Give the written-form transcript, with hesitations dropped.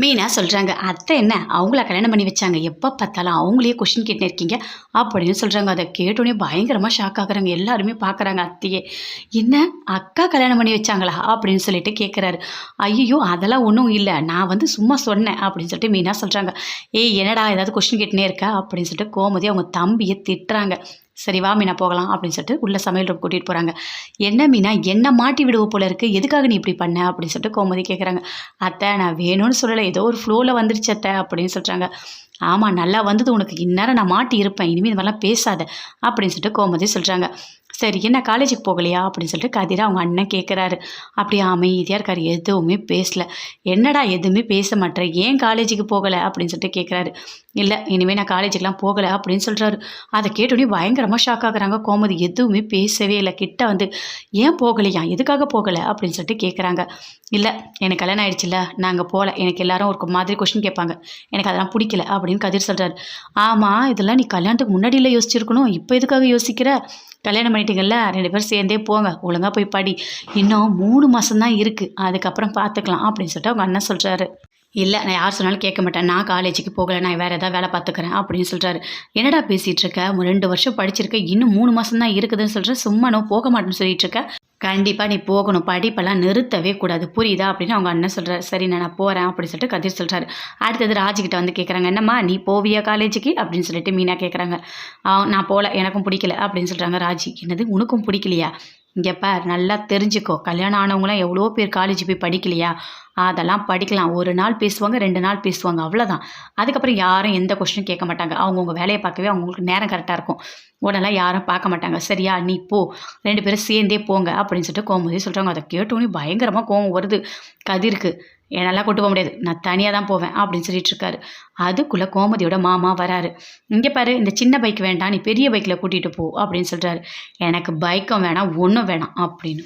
மீனா சொல்கிறாங்க, அத்தை என்ன அவங்கள கல்யாணம் பண்ணி வச்சாங்க, எப்போ பார்த்தாலும் அவங்களே கொஷின் கேட்டுன்னு இருக்கீங்க அப்படின்னு சொல்கிறாங்க. அதை கேட்டோன்னே பயங்கரமாக ஷாக் ஆகுறாங்க. எல்லாருமே பார்க்குறாங்க அத்தையே. என்ன, அக்கா கல்யாணம் பண்ணி வச்சாங்களா அப்படின்னு சொல்லிட்டு கேட்குறாரு. ஐயோ அதெல்லாம் ஒன்றும் இல்லை, நான் வந்து சும்மா சொன்னேன் அப்படின்னு சொல்லிட்டு மீனா சொல்கிறாங்க. ஏய் என்னடா ஏதாவது கொஷின் கேட்டுனே இருக்கா அப்படின்னு சொல்லிட்டு கோமதி அவங்க தம்பியை திட்டுறாங்க. சரி வா மீனா போகலாம் அப்படின்னு சொல்லிட்டு உள்ள சமையல் ரூம் கூட்டிகிட்டு போகிறாங்க. என்ன மீனா என்ன மாட்டி விடுவ போல இருக்கு, எதுக்காக நீ இப்படி பண்ண அப்படின்னு சொல்லிட்டு கோமதி கேட்குறாங்க. அத்தை நான் வேணும்னு சொல்லலை, ஏதோ ஒரு ஃப்ளோவில் வந்துருச்சு அத்தை அப்படின்னு சொல்கிறாங்க. ஆமாம் நல்லா வந்தது உனக்கு, இந்நேரம் நான் மாட்டி இருப்பேன், இனிமேல் இந்த மாதிரிலாம் பேசாத அப்படின்னு சொல்லிட்டு கோமதி சொல்கிறாங்க. சரி என்ன காலேஜுக்கு போகலையா அப்படின்னு சொல்லிட்டு கதிரை அவங்க அண்ணன் கேட்குறாரு. அப்படியே அமைதியாக இருக்கார், எதுவுமே பேசல. என்னடா எதுவுமே பேச மாட்டேன், ஏன் காலேஜுக்கு போகலை அப்படின்னு சொல்லிட்டு கேட்குறாரு. இல்லை இனிமேல் நான் காலேஜுக்கெலாம் போகலை அப்படின்னு சொல்கிறாரு. அதை கேட்டோன்னே பயங்கரமாக ஷாக் ஆகுறாங்க. கோமதி எதுவுமே பேசவே இல்லை. கிட்ட வந்து ஏன் போகலையா, எதுக்காக போகலை அப்படின்னு சொல்லிட்டு கேட்குறாங்க. இல்லை எனக்கு கல்யாணம் ஆயிடுச்சுல்ல, நாங்கள் போகல, எனக்கு எல்லாரும் ஒரு மாதிரி கொஷின் கேட்பாங்க, எனக்கு அதெல்லாம் பிடிக்கல அப்படின்னு கதிர் சொல்கிறார். ஆமாம் இதெல்லாம் நீ கல்யாணத்துக்கு முன்னாடியில் யோசிச்சிருக்கணும், இப்போ எதுக்காக யோசிக்கிற, கல்யாணம் பண்ணிட்டீங்கல்ல, 2 பேரும் சேர்ந்தே போங்க, ஒழுங்காக போய் படி, இன்னும் 3 மாதம்தான் இருக்குது, அதுக்கப்புறம் பார்த்துக்கலாம் அப்படின்னு சொல்லிட்டு அவங்க அண்ணன் சொல்கிறாரு. இல்லை நான் யார் சொன்னாலும் கேட்க மாட்டேன், நான் காலேஜுக்கு போகலை, நான் வேறு ஏதாவது வேலை பார்த்துக்கிறேன் அப்படின்னு சொல்கிறாரு. என்னடா பேசிகிட்டு இருக்க, 2 வருஷம் படிச்சிருக்க, இன்னும் 3 மாதம் தான் இருக்குதுன்னு சொல்கிறேன், சும்மா நான் போக மாட்டேன்னு சொல்லிட்டு இருக்க, கண்டிப்பாக நீ போகணும், படிப்பெல்லாம் நிறுத்தவே கூடாது புரியுதா அப்படின்னு அவங்க அண்ணன் சொல்கிறார். சரி நான் போகிறேன் அப்படின்னு சொல்லிட்டு கதிர் சொல்கிறாரு. அடுத்தது ராஜிக்கிட்ட வந்து கேட்குறாங்க, என்னம்மா நீ போவியா காலேஜுக்கு அப்படின்னு சொல்லிட்டு மீனா கேட்குறாங்க. நான் போகல, எனக்கும் பிடிக்கல அப்படின்னு சொல்கிறாங்க ராஜி. என்னது உனக்கும் பிடிக்கலையா, இங்கே பார் நல்லா தெரிஞ்சுக்கோ, கல்யாணம் ஆனவங்களாம் எவ்வளோ பேர் காலேஜ் போய் படிக்கலையா, அதெல்லாம் படிக்கலாம், 1 நாள் பேசுவாங்க 2 நாள் பேசுவாங்க அவ்வளோதான், அதுக்கப்புறம் யாரும் எந்த கொஸ்டினும் கேட்க மாட்டாங்க, அவங்கவுங்க வேலையை பார்க்கவே அவங்களுக்கு நேரம் கரெக்டாக இருக்கும், உடனே யாரும் பார்க்க மாட்டாங்க, சரியா நீ போ, 2 பேரும் சேர்ந்தே போங்க அப்படின்னு சொல்லிட்டு கோமதி சொல்கிறாங்க. அதை கேட்டோன்னே பயங்கரமாக கோவம் வருது கதிருக்கு. என்னெல்லாம் கூட்டு போக முடியாது, நான் தனியாக தான் போவேன் அப்படின்னு சொல்லிட்டு இருக்காரு. அதுக்குள்ளே கோமதியோட மாமா வராரு. இங்கே பாரு இந்த சின்ன பைக் வேண்டாம், நீ பெரிய பைக்கில் கூட்டிகிட்டு போ அப்படின்னு சொல்கிறாரு. எனக்கு பைக்கும் வேணாம் ஒன்றும் வேணாம் அப்படின்னு